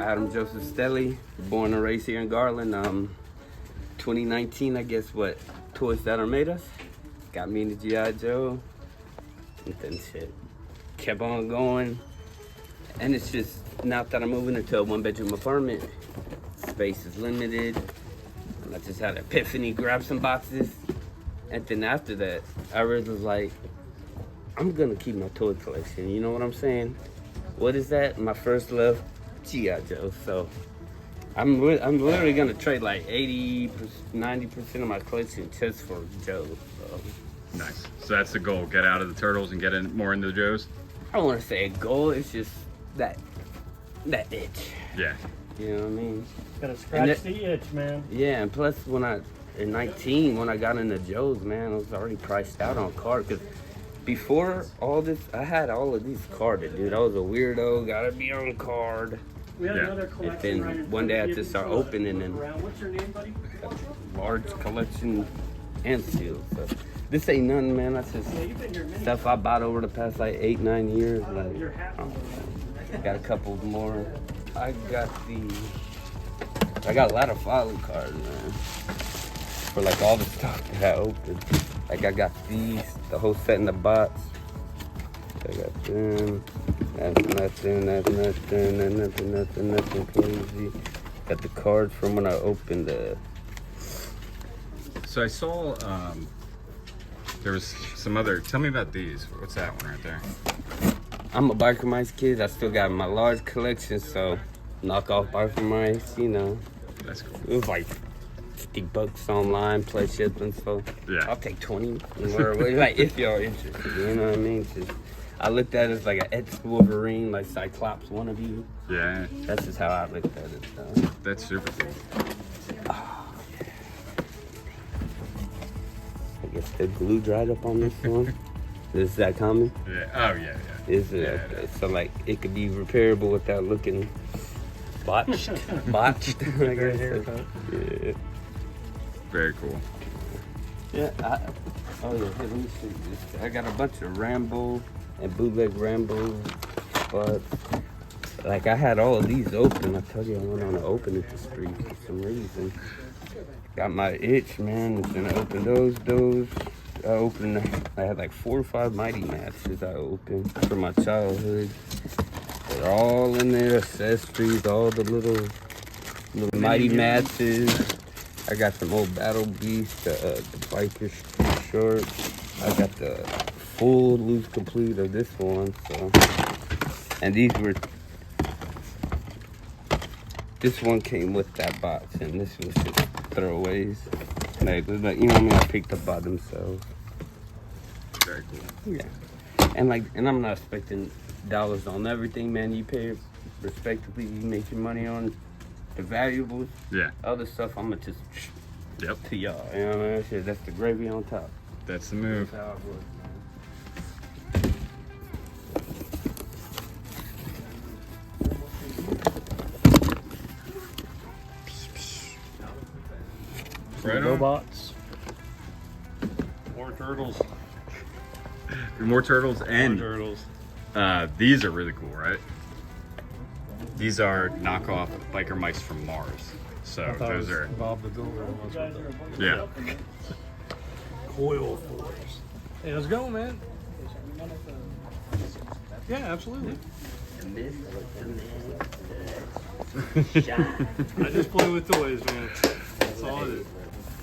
Adam Joseph Stelly, born and raised here in Garland. 2019, I guess what toys that are made us. Got me into G.I. Joe. And then shit kept on going. And it's just, now that I'm moving into a one-bedroom apartment, space is limited. And I just had an epiphany, grabbed some boxes. And then after that, I really was like, I'm gonna keep my toy collection. You know what I'm saying? What is that? My first love, G.I. Joe. So I'm literally gonna trade like 80%, 90% of my collection just for Joe. So. Nice. So that's the goal. Get out of the Turtles and get in more into the Joes? I don't want to say a goal. It's just that itch. Yeah. You know what I mean? Gotta scratch the itch, man. Yeah, and plus in 19, when I got into Joe's, man, I was already priced out on card. Because before all this, I had all of these carded, dude. I was a weirdo, gotta be on card. We had another collection. And then one day I had to start opening and what's your name, buddy? large collection and seals. So this ain't nothing, man. That's just stuff I bought over the past like 8-9 years. Like, got a couple more. I got a lot of filing cards, man. For like all the stuff that I opened. Like I got these, the whole set in the box. I got them. That's nothing crazy. Got the cards from when I opened the. So I saw there was some other. Tell me about these. What's that one right there? I'm a Biker Mice kid. I still got my large collection, so knock off Biker Mice, you know. That's cool. It was like $50 online plus shipping, so yeah. I'll take 20. Like if y'all interested, you know what I mean? Just, I looked at it as like an ex-Wolverine, like Cyclops wannabe. Yeah. That's just how I looked at it. So. That's super cool. Oh, yeah. I guess the glue dried up on this one. Is that common? Yeah. Oh, yeah, yeah. Is it? Yeah, Okay. yeah. So like it could be repairable without looking botched. Botched. I guess. Yeah. Very cool. Yeah. Oh yeah. Here, let me see this. I got a bunch of Rambo and bootleg Rambo, but like I had all of these open. I told you I went on an opening spree for some reason. Got my itch, man, and I opened those. I had like 4 or 5 Mighty Matches I opened from my childhood. They're all in there, accessories, all the little Mighty Matches. I got some old Battle Beast, the biker short. I got the full loose complete of this one. So, and this one came with that box, and this was just throwaways. Like you know what I mean? I picked up by themselves. Very cool. Yeah, and I'm not expecting dollars on everything, man. You pay respectively. You make your money on the valuables. Yeah. Other stuff, I'm gonna just to y'all. You know what I mean? That's the gravy on top. That's the move. That's how it works, man. Right on. Robots. More turtles. More turtles and More turtles. These are really cool, right? These are knockoff biker mice from Mars. So those are Bob the Builder. yeah. Coil Force. Hey, let's go, man. Yeah, absolutely. I just play with toys, man. That's all it is.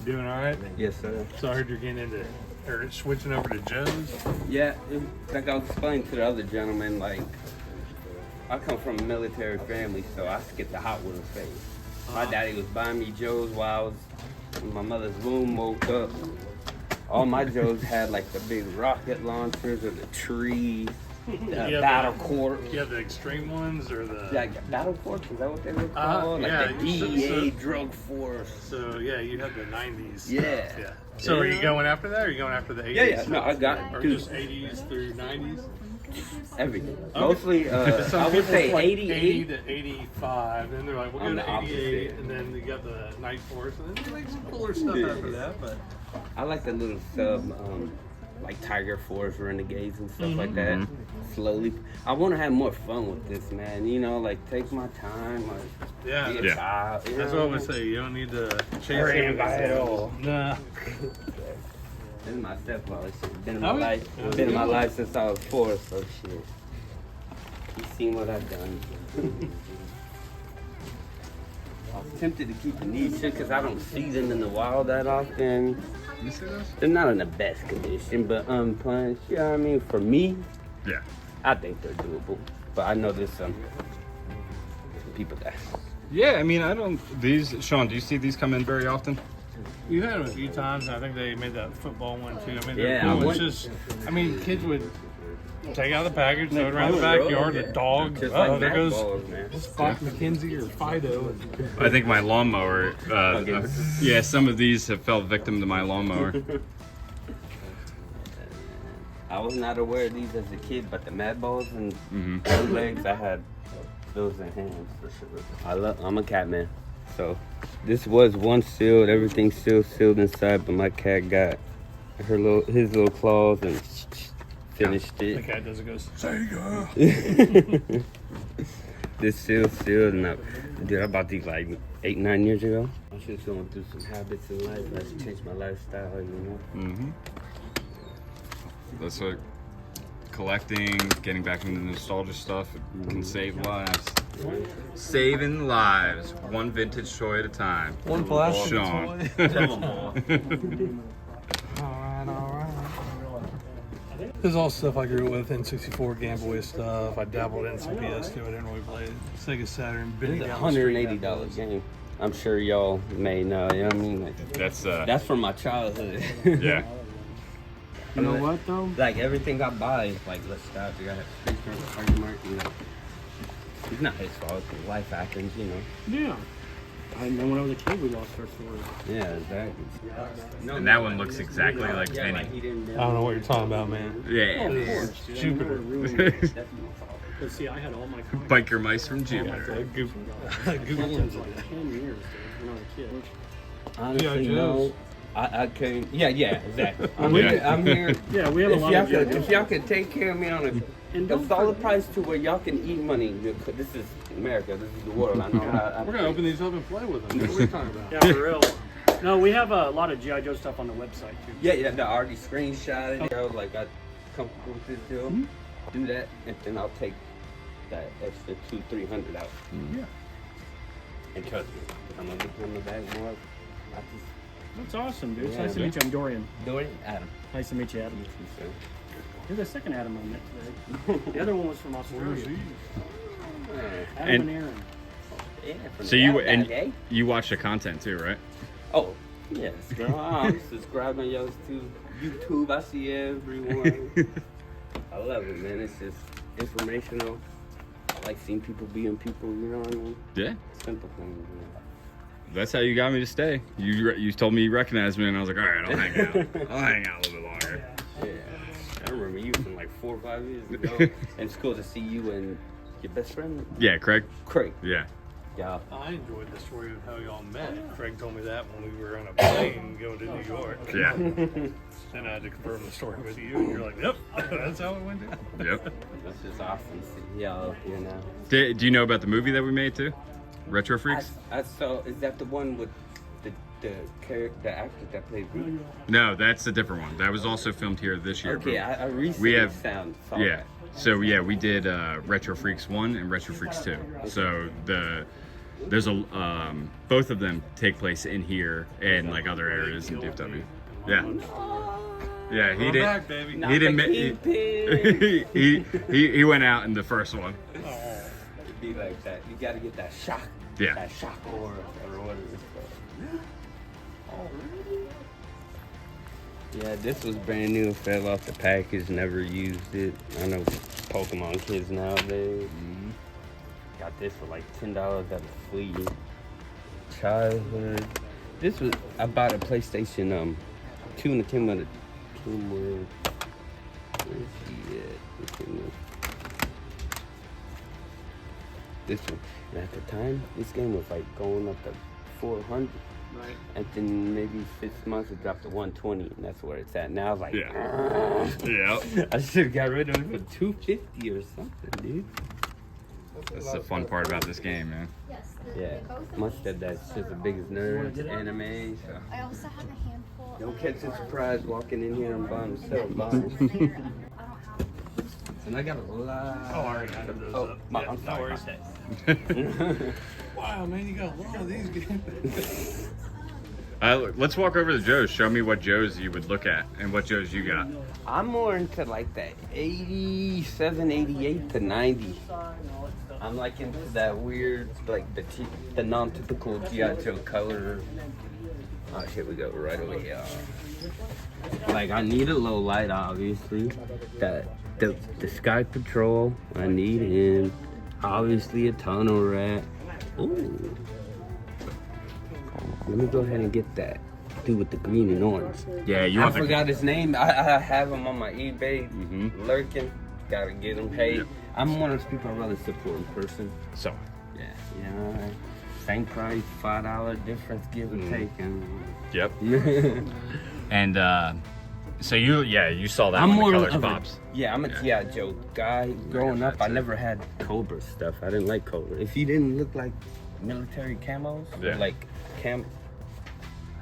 You doing all right? Yes, sir. So I heard you're getting into, or switching over to Joe's. Yeah, like I was explaining to the other gentleman, like I come from a military family, so I skipped the Hot Wheels phase. My daddy was buying me Joes while I was in my mother's womb, woke up. All my Joes had like the big rocket launchers or the tree, battle corps. You have the extreme ones or the... Like battle corps, is that what they were called? yeah, Like the DEA drug force. So yeah, you had the 90s. Yeah. Stuff, yeah. So are you going after that or are you going after the 80s? Yeah. No, I got Or dude, just 80s through 90s? everything. Okay. Mostly, Some I would people say like 80 to 85, then they're like, we'll go I'm the to 88, opposite. and then you got the Night Force, and then you make some cooler stuff after that. But I like the little sub like Tiger Force Renegades and stuff like that. Slowly, I want to have more fun with this, man. You know, like take my time. Like, Yeah. be a child, you That's know? what we say. You don't need to chase Hurry it and buy it all. Nah. This is my stepfather. Shit. Been in Oh, my yeah. life. Yeah. Been in my life since I was 4. So shit. You seen what I've done. I was tempted to keep these shit because I don't see them in the wild that often. You see those? They're not in the best condition, but unpunched. You know what I mean? For me, Yeah. I think they're doable. But I know there's some people that. Yeah, I mean, I don't. These, Sean, do you see these come in very often? You had them a few times, and I think they made that football one too. I mean, they're Yeah, cool. I It's just, I mean, kids would take out the package, throw it around the backyard, the dog. Just Oh, like there goes basketballers, man. Spot McKenzie or Fido. I think my lawnmower. Yeah, some of these have fell victim to my lawnmower. I was not aware of these as a kid, but the Mad Balls and legs, I had those in hands for sure. I'm a cat man, so this was one sealed. Everything's still sealed inside, but my cat got his little claws and finished The it. cat does it goes, Sega. This sealed, and I bought these like 8-9 years ago. I'm just going through some habits in life. I should change my lifestyle, you know. That's what collecting, getting back into nostalgia stuff can save lives. Saving lives, one vintage toy at a time. One plastic Sean. Alright. This is all stuff I grew up with, N64, Game Boy stuff. I dabbled in some PS2, I didn't really play it. Sega Saturn, Benny It's a down the street. $180 game. I'm sure y'all may know. You know what I mean? Like, That's from my childhood. yeah. You know what though? Like everything I buy is like, let's stop. You gotta argue mark. You know, it's not his fault. Life happens. You know. Yeah. I remember when I was a kid, we lost our story. Yeah, exactly. No, And that one looks exactly like yeah, Penny. like he didn't. I don't know what you're talking about, man. Yeah. Of course, dude. I Jupiter. never ruined it. But see, I had all my comics. Biker mice from all my Jupiter. Google Collections Lens. like 10 years, dude, when I was a kid. Honestly, Yeah, no. Joe's. I couldn't. Yeah, exactly. I'm Yeah. here. Yeah, we have a lot of If y'all could take care of me on And a don't solid forget- price to where y'all can eat money. This is America. This is the world. I know. We're gonna open these up and play with them. What are we talking about? Yeah, for real. No, we have a lot of G.I. Joe stuff on the website, too. Yeah. I already screenshot it. I was like, I comfortable with this deal. Do that, and then I'll take that extra $200-300 out. Yeah. And trust me, I'm gonna look on the back more. I just That's awesome, dude. It's Yeah, nice to man. meet you. I'm Dorian. do it, Adam. Nice to meet you, Adam. You're the second Adam I met today. The other one was from Australia. Adam And- and Aaron. Yeah, from So the you outback, eh? you watch the content too, right? Oh, yes, girl. I'm subscribing y'all to YouTube. I see everyone. I love it, man. It's just informational. I like seeing people being people, you know what I mean? Yeah. Simple things, you know. That's how you got me to stay. You told me you recognized me, and I was like, all right, I'll hang out. I'll hang out a little bit longer. Yeah. I remember you from like 4 or 5 years ago. And it's cool to see you and your best friend, Yeah, Craig. Craig. Yeah. Yeah. I enjoyed the story of how y'all met. Craig told me that when we were on a plane going to New York. Yeah. And I had to confirm the story with you, and you're like, yep, that's how it went down. Yep. That's just awesome to see y'all up here now. Do you know about the movie that we made too? Retro Freaks? I saw, is that the one with the actor that played Bruce? No, that's a different one. That was also filmed here this year. Okay, but I recently have- saw yeah. that. So yeah, we did Retro Freaks 1 and Retro Freaks 2. So there's both of them take place in here and like other areas in DFW. Yeah. Yeah, he We're did. back, baby. Not He didn't. the kingpin. He went out in the first one. It'd be like that. You gotta get that shock. Yeah. That shock or whatever it's called. Yeah, this was brand new. Fell off the package. Never used it. I know Pokemon kids nowadays. Got this for like $10 at a flea. Childhood. This was, I bought a PlayStation 2 and it came with a where's he at? This one. And at the time, this game was like going up to 400. Right. And then maybe 6 months it dropped to 120, and that's where it's at now. Like, Yeah. I should have got rid of it for 250 or something, dude. That's the fun part about this game, man. Yeah, my stepdad's just the biggest nerd, anime. So. I also have a handful. Don't catch a surprise walking in here and by himself, bombs. And I got a lot. Oh, I already added those Oh, up. my, Yeah, I'm no sorry. worries. Wow, man, you got a lot of these games. Let's walk over to Joe's. Show me what Joe's you would look at and what Joe's you got. I'm more into like that 87, 88 to 90. I'm like into that weird, like the non-typical G.I. Joe color. Oh, here we go, right over here. Like I need a low light, obviously. The Sky Patrol, I need him. Obviously a Tunnel Rat. Ooh. Let me go ahead and get that dude with the green and orange. Yeah, you I want forgot his name. I have him on my eBay, lurking. Gotta get him paid. Yep. I'm one of those people I rather support in person. So, Yeah, you know, same price, $5 difference, give and take. yep. And And so you saw that I'm when more the colors of a- pops. Yeah, I'm a G.I. Joe guy. Growing up, I never had Cobra stuff. I didn't like Cobra. If you didn't look like military camos, Yeah. like I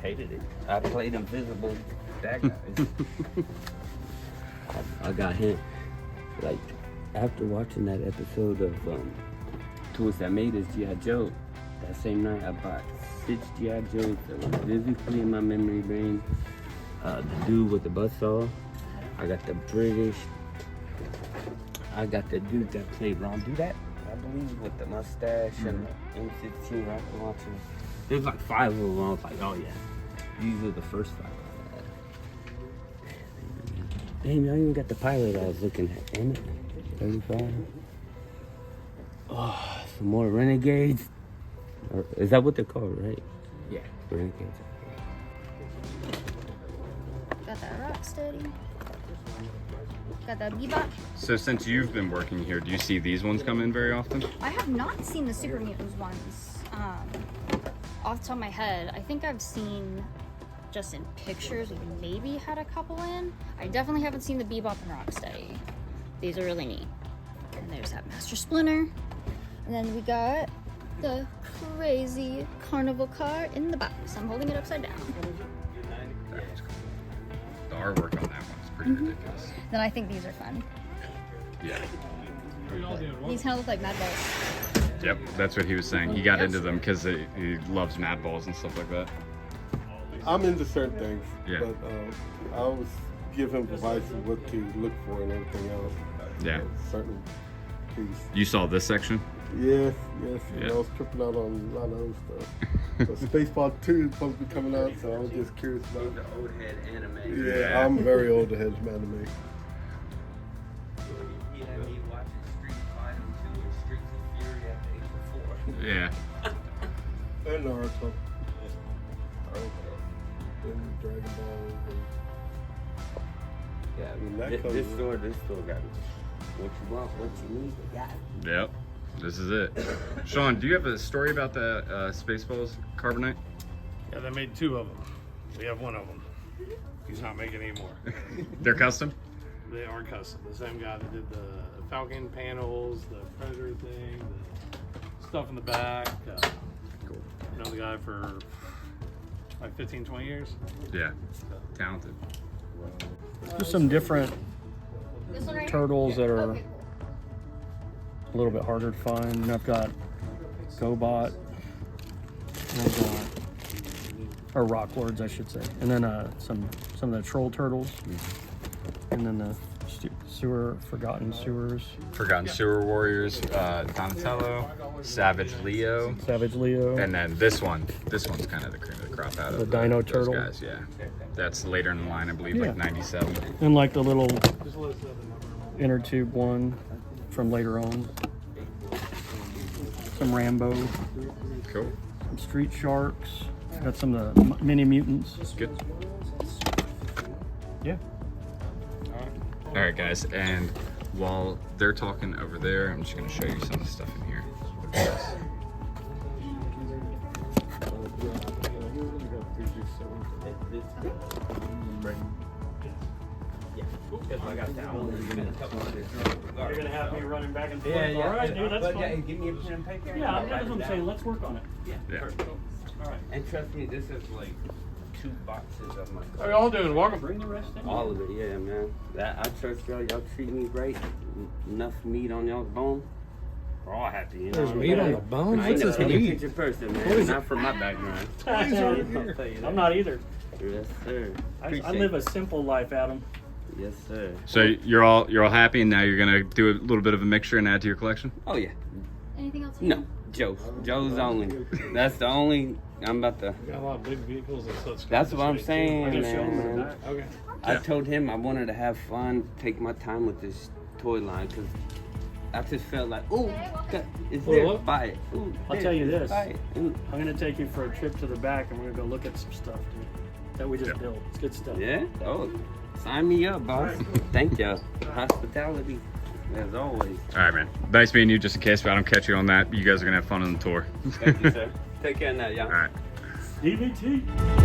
hated it. I played invisible bad guys. I got him. Like, after watching that episode of Tools That Made Us G.I. Joe, that same night I bought 6 G.I. Joes that were vividly in my memory brain. The dude with the buzzsaw. I got the British. I got the dude that played Ron Dudat, I believe, with the mustache and the M16 rocket launcher. There's like 5 of them. I was like, oh yeah, these are the first 5 I had. Damn, I even got the pilot I was looking at. Damn it, 35. Oh, some more Renegades. Is that what they're called, right? Yeah, Renegades. Got that Rocksteady. Got that Bebop. So since you've been working here, do you see these ones come in very often? I have not seen the Super Mutants ones. Off the top of my head, I think I've seen just in pictures. We maybe had a couple in. I definitely haven't seen the Bebop and Rocksteady. These are really neat. And there's that Master Splinter. And then we got the crazy carnival car in the box. I'm holding it upside down. That's cool. The artwork on that one's pretty ridiculous. Then I think these are fun. Yeah. These kind of look like Mad Balls. Yep, that's what he was saying. He got into them because he loves Mad Balls and stuff like that. I'm into certain things, Yeah. but I always give him advice of what to look for and everything else. Yeah. Certain piece. You saw this section? Yes. Yeah. I was tripping out on a lot of other stuff. So Spaceball 2 is supposed to be coming out, so I was just curious about The it. old head anime. Yeah, I'm very old to head anime. He had me watching Street Fighter 2 and Streets of Fury at the age of 4. Yeah. And Naruto. And Dragon Ball. Yeah, I mean, that this comes- store got what you want, what you need, they got it. Yep. This is it. Sean, do you have a story about the Spaceballs Carbonite? Yeah, they made 2 of them. We have 1 of them. He's not making any more. They're custom? They are custom. The same guy that did the Falcon panels, the Predator thing, the stuff in the back. Cool. Known the guy for like 15, 20 years. Yeah. Talented. Just some different This one right turtles that are Okay, a little bit harder to find. And I've got GoBot, and I've got, or Rock Lords, I should say, and then some of the Troll Turtles, and then the Forgotten Sewers, Forgotten Sewer Warriors, Donatello, Savage Leo, Savage Leo, and then this one's kind of the cream of the crop out The of Dino those Turtle. guys, yeah. That's later in the line, I believe, Yeah. like 97. and like the little inner tube one from later on. Some Rambo, Cool. some Street Sharks, got some of the mini mutants. Good. Yeah. All right, guys, and while they're talking over there, I'm just going to show you some of the stuff in here. I got that one. Give me a couple of this. You're gonna have me running back and forth. Yeah, yeah. All right, dude, that's But fine. give me a pen and paper. Yeah, that's what I'm saying. Let's work on it. Yeah. Yeah. Perfect. All right. And trust me, this is like 2 boxes of my How y'all doing? Welcome. Bring the rest in. all of it, yeah, man. I trust y'all. Y'all treat me right. Enough meat on y'all's bone. We're all happy, you know. There's meat on the bone? I What's ain't this a meat? picture person, man. What is Not from my background. What is over I'll here? tell you that. I'm not either. Yes, sir. I Appreciate live a it. simple life, Adam. Yes, sir. So you're all happy, and now you're gonna do a little bit of a mixture and add to your collection. Oh yeah. Anything else? No, Joe's only. That's the only. I'm about to. Got a lot of big vehicles and such. That's what I'm I saying, can show them in the man. back. Okay. I told him I wanted to have fun, take my time with this toy line, because I just felt like, ooh, it's Well, there, what? buy it. Ooh, I'll there, tell you just this. buy it. Ooh. I'm gonna take you for a trip to the back, and we're gonna go look at some stuff, dude, that we just Yeah. built. It's good stuff. Yeah? Oh, sign me up, boss. Thank you. Hospitality, as always. All right, man. Nice meeting you. Just in case I don't catch you on that, you guys are gonna have fun on the tour. Thank you, sir. Take care now, y'all. All right. DVT.